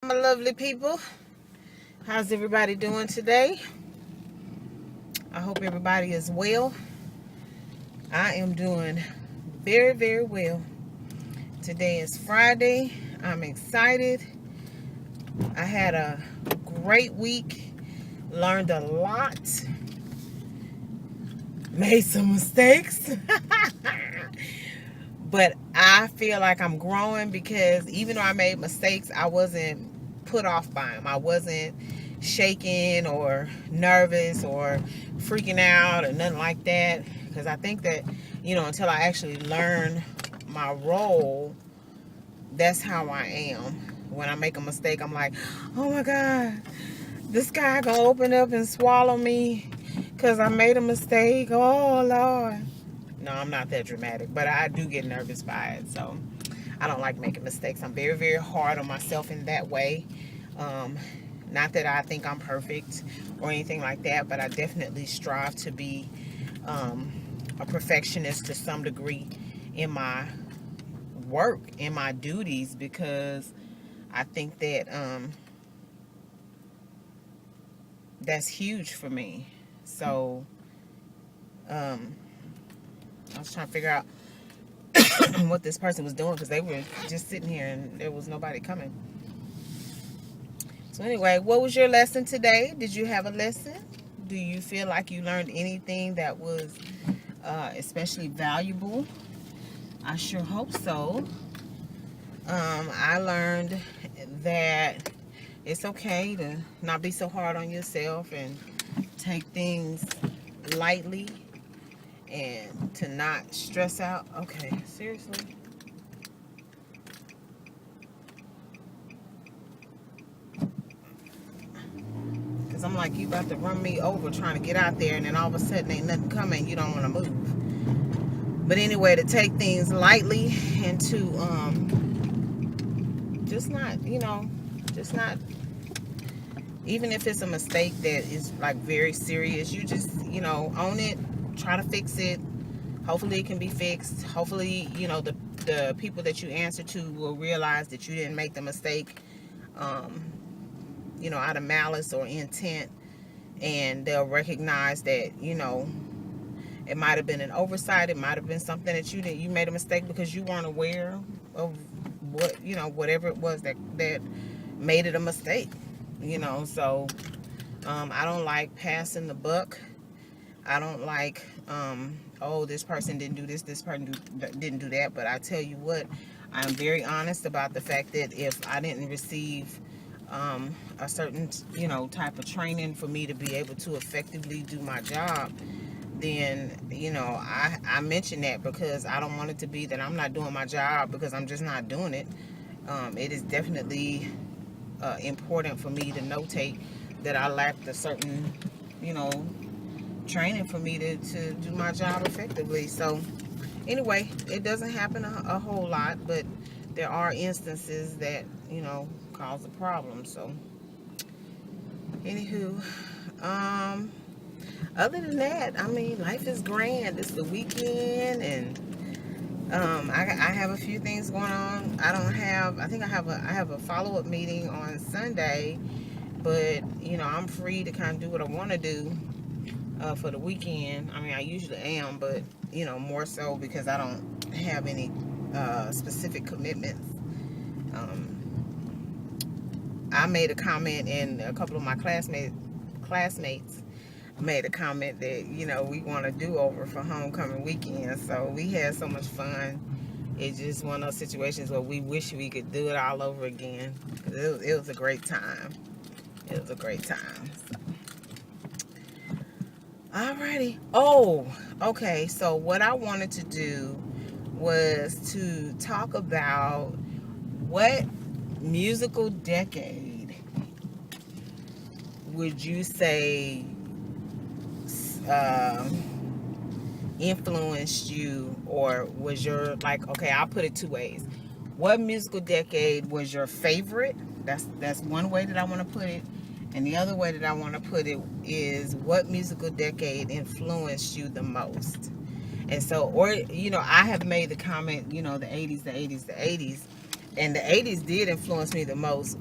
My lovely people, how's everybody doing today? I hope everybody is well. I am doing very, very well. Today is Friday. I'm excited. I had a great week, learned a lot, made some mistakes, but I feel like I'm growing because even though I made mistakes, I wasn't put off by them. I wasn't shaking or nervous or freaking out or nothing like that, because I think that, until I actually learn my role, that's how I am. When I make a mistake, I'm like, oh my God, this guy gonna open up and swallow me because I made a mistake. Oh Lord. No, I'm not that dramatic, but I do get nervous by it. So I don't like making mistakes. I'm very, very hard on myself in that way. Not that I think I'm perfect or anything like that, but I definitely strive to be a perfectionist to some degree in my work, in my duties, because I think that that's huge for me. So I was trying to figure out what this person was doing because they were just sitting here and there was nobody coming. So anyway, what was your lesson today? Did you have a lesson? Do you feel like you learned anything that was especially valuable? I sure hope so. I learned that it's okay to not be so hard on yourself and take things lightly and to not stress out. Okay, seriously? Because I'm like, you about to run me over trying to get out there, and then all of a sudden ain't nothing coming. You don't want to move. But anyway, to take things lightly and to just not, just not, even if it's a mistake that is like very serious, you just, own it, try to fix it. Hopefully it can be fixed. Hopefully, the people that you answer to will realize that you didn't make the mistake, out of malice or intent. And they'll recognize that, it might have been an oversight. It might have been something that you made a mistake because you weren't aware of whatever it was that made it a mistake. So I don't like passing the buck. I don't like, oh, this person didn't do this person didn't do that. But I tell you what, I'm very honest about the fact that if I didn't receive a certain, type of training for me to be able to effectively do my job, then, I mention that because I don't want it to be that I'm not doing my job because I'm just not doing it. It is definitely important for me to notate that I lacked a certain, training for me to do my job effectively. So anyway, it doesn't happen a whole lot, but there are instances that, cause a problem. So anywho, other than that, I mean, life is grand. It's the weekend, and I have a few things going on. I think I have a follow-up meeting on Sunday, but I'm free to kind of do what I want to do for the weekend. I mean, I usually am, but more so because I don't have any specific commitments. I made a comment, and a couple of my classmates made a comment that we want to do over for homecoming weekend. So we had so much fun. It's just one of those situations where we wish we could do it all over again. It was a great time. It was a great time. So. Alrighty. Oh, okay. So what I wanted to do was to talk about what musical decade would you say influenced you, or was your, like, okay, I'll put it two ways. What musical decade was your favorite? That's one way that I want to put it. And the other way that I want to put it is, what musical decade influenced you the most? And so, or, I have made the comment, the 80s, the 80s, the 80s. And the 80s did influence me the most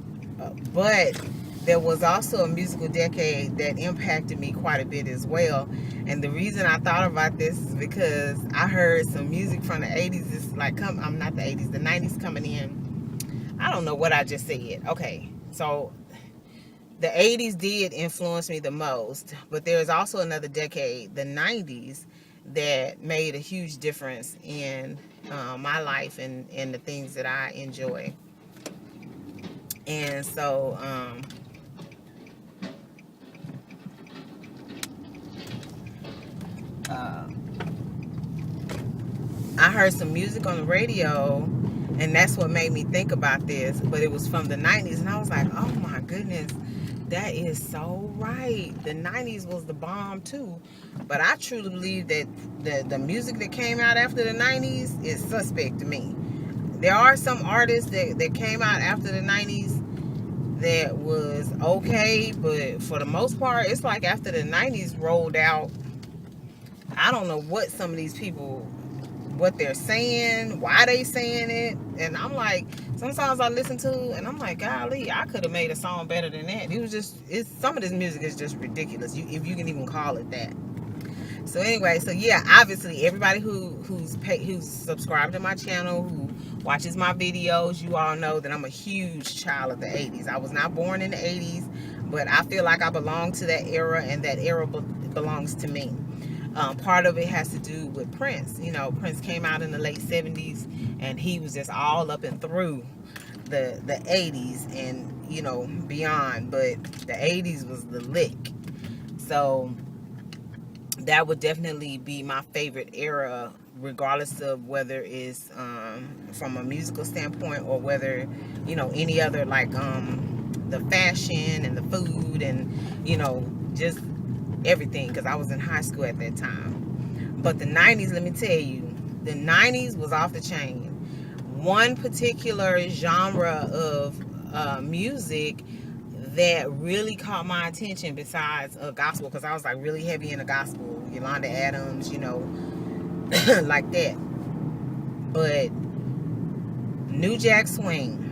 But there was also a musical decade that impacted me quite a bit as well. And the reason I thought about this is because I heard some music from the 80s. It's like, I'm not the 80s, the 90s coming in. I don't know what I just said. Okay, so the 80s did influence me the most, but there's also another decade, the 90s, that made a huge difference in my life and the things that I enjoy. And so I heard some music on the radio, and that's what made me think about this. But it was from the 90s, and I was like, oh my goodness, that is so right. The 90s was the bomb too. But I truly believe that the music that came out after the 90s is suspect to me. There are some artists that came out after the 90s that was okay, but for the most part, it's like after the 90s rolled out, I don't know what some of these people, what they're saying, why they saying it. And I'm like, sometimes I listen to and I'm like, golly, I could have made a song better than that. It was just, some of this music is just ridiculous, if you can even call it that. So anyway, so yeah, obviously everybody who's subscribed to my channel, who watches my videos, you all know that I'm a huge child of the 80s. I was not born in the 80s, but I feel like I belong to that era, and that era belongs to me. Part of it has to do with Prince. You know, Prince came out in the late 70s, and he was just all up and through the 80s and, you know, beyond. But the 80s was the lick. So that would definitely be my favorite era, regardless of whether it's from a musical standpoint or whether, you know, any other, like the fashion and the food and, you know, just everything, because I was in high school at that time. But the 90s, let me tell you, the 90s was off the chain. One particular genre of music that really caught my attention, besides gospel, because I was like really heavy into gospel, Yolanda Adams, you know, like that. But New Jack Swing.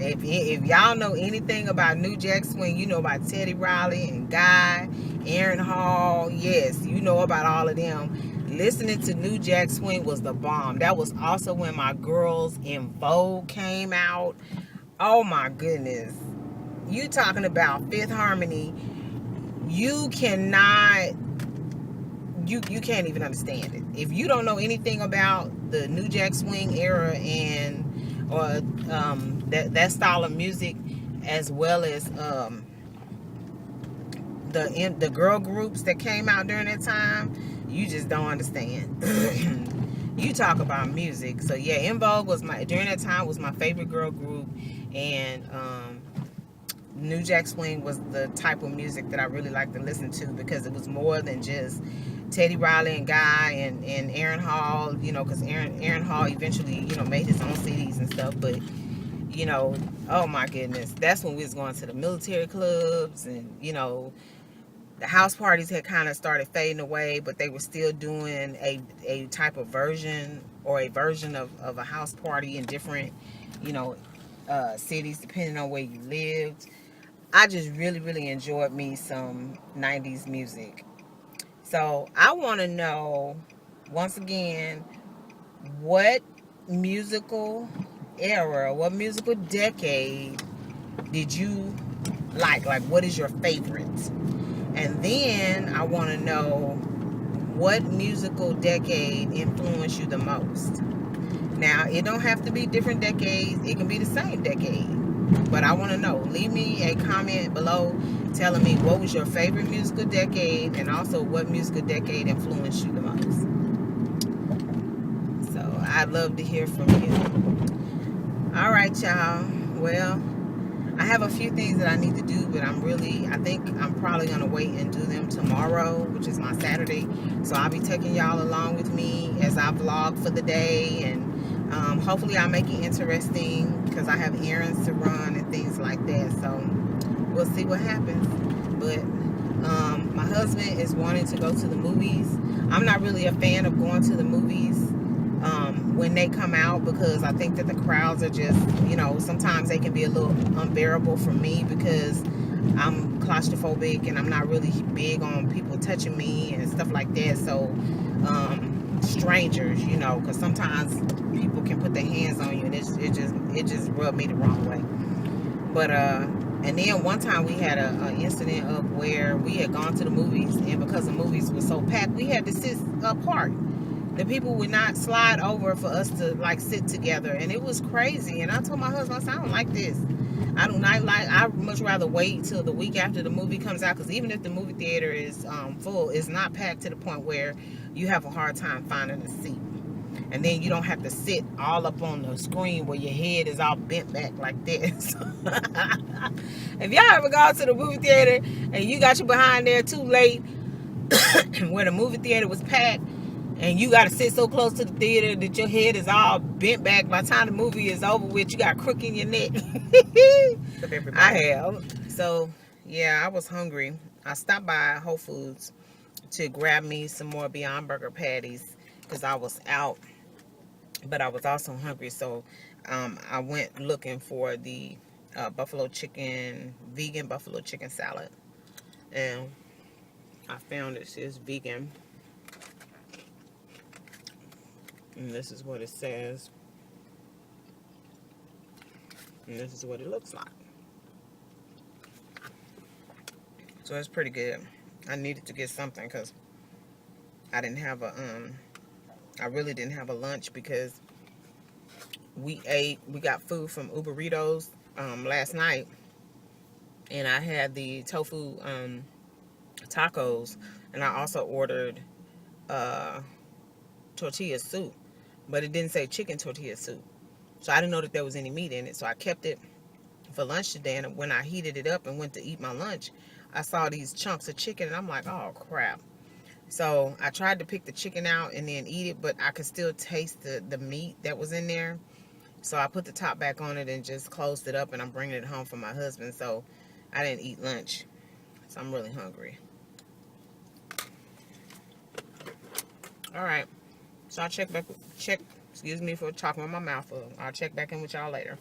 If y'all know anything about New Jack Swing, you know about Teddy Riley and Guy, Aaron Hall. Yes, you know about all of them. Listening to New Jack Swing was the bomb. That was also when my Girls in Vogue came out. Oh my goodness. You talking about Fifth Harmony. You cannot, you can't even understand it. If you don't know anything about the New Jack Swing era and or that style of music, as well as the girl groups that came out during that time, you just don't understand. You talk about music. So yeah, En Vogue was during that time was my favorite girl group, and New Jack Swing was the type of music that I really liked to listen to, because it was more than just Teddy Riley and Guy and Aaron Hall, you know, because Aaron Hall eventually, you know, made his own CDs and stuff. But, you know, oh my goodness, that's when we was going to the military clubs, and, you know, the house parties had kind of started fading away, but they were still doing a type of version, or a version of a house party in different, you know, cities, depending on where you lived. I just really enjoyed me some 90s music. So I want to know, once again, what musical era, what musical decade did you like? Like, what is your favorite? And then I want to know, what musical decade influenced you the most? Now, it don't have to be different decades. It can be the same decade. But I want to know. Leave me a comment below telling me what was your favorite musical decade, and also what musical decade influenced you the most. So I'd love to hear from you. All right, y'all. Well, I have a few things that I need to do, but I think I'm probably going to wait and do them tomorrow, which is my Saturday. So I'll be taking y'all along with me as I vlog for the day, and hopefully I'll make it interesting, because I have errands to run and things like that. So we'll see what happens. But my husband is wanting to go to the movies. I'm not really a fan of going to the movies when they come out, because I think that the crowds are just, you know, sometimes they can be a little unbearable for me because I'm claustrophobic and I'm not really big on people touching me and stuff like that. So strangers, you know, because sometimes people can put their hands on you and it just rubbed me the wrong way. But and then one time we had a incident of where we had gone to the movies, and because the movies were so packed, we had to sit apart. The people would not slide over for us to like sit together, and it was crazy. And I told my husband, I said, I don't like this. I'd much rather wait till the week after the movie comes out, because even if the movie theater is full, it's not packed to the point where you have a hard time finding a seat. And then you don't have to sit all up on the screen where your head is all bent back like this. If y'all ever gone to the movie theater and you got your behind there too late, where the movie theater was packed, and you got to sit so close to the theater that your head is all bent back, by the time the movie is over with, you got a crook in your neck. I have. So, yeah, I was hungry. I stopped by Whole Foods to grab me some more Beyond Burger Patties because I was out, but I was also hungry. So I went looking for the buffalo chicken, vegan buffalo chicken salad, and I found it says vegan, and this is what it says, and this is what it looks like. So it's pretty good. I needed to get something because I didn't have a I really didn't have a lunch, because we got food from Uber Eats last night, and I had the tofu tacos, and I also ordered tortilla soup, but it didn't say chicken tortilla soup, so I didn't know that there was any meat in it. So I kept it for lunch today, and when I heated it up and went to eat my lunch, I saw these chunks of chicken, and I'm like, oh crap. So I tried to pick the chicken out and then eat it, but I could still taste the meat that was in there. So I put the top back on it and just closed it up, and I'm bringing it home for my husband. So I didn't eat lunch. So I'm really hungry. All right. So I'll excuse me for talking with my mouth full. I'll check back in with y'all later.